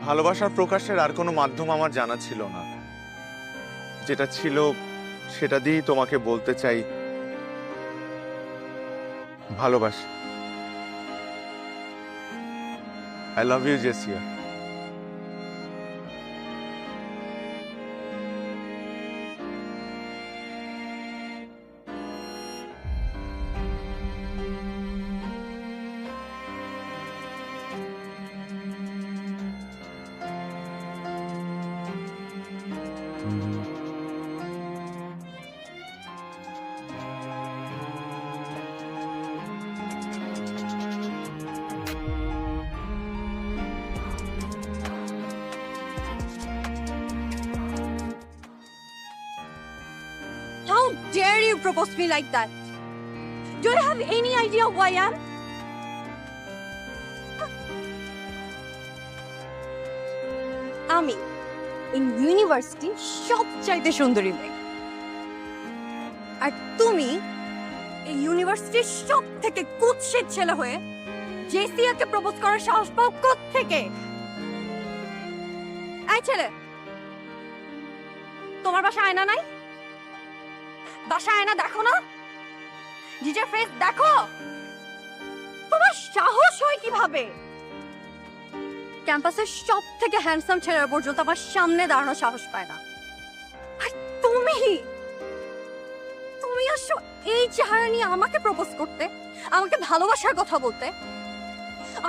ভালোবাসার প্রকাশের আর কোনো মাধ্যম আমার জানা ছিল না। যেটা ছিল সেটা দিয়েই তোমাকে বলতে চাই, ভালোবাসি। আই লাভ ইউ জেসিয়া। How dare you propose me like that? Do you have any idea who I am? আমি in university সবচাইতে সুন্দরী মেয়ে। আর তুমি এই ইউনিভার্সিটির সব থেকে কুৎসিত ছেলে হয়ে জেসিয়াকে প্রপোজ করার সাহস পাও কোত্থেকে? এই ছেলে, তোমার বাসায় আয়না নাই? বাসায় আয়না দেখো না? নিজের ফেস দেখো। তোমার সাহস হয় কিভাবে? ক্যাম্পাসের সব থেকে হ্যান্ডসাম ছেলেরা পর্যন্ত আমার সামনে দাঁড়ানোর সাহস পায় না। আর তুমি তুমি আসো এই চেহারা নিয়ে আমাকে প্রপোজ করতে, আমাকে ভালোবাসার কথা বলতে।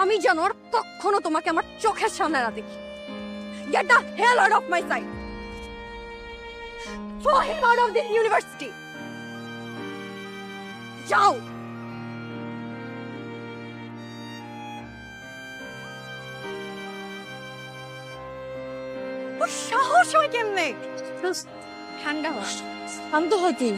আমি যেন আর কখনো তোমাকে আমার চোখের সামনে না দেখি। Get the hell out of my sight! Throw him out of this university! যাও। ওর সাহস হয় কেমনে? ঠান্ডা হয়, শান্ত হতি।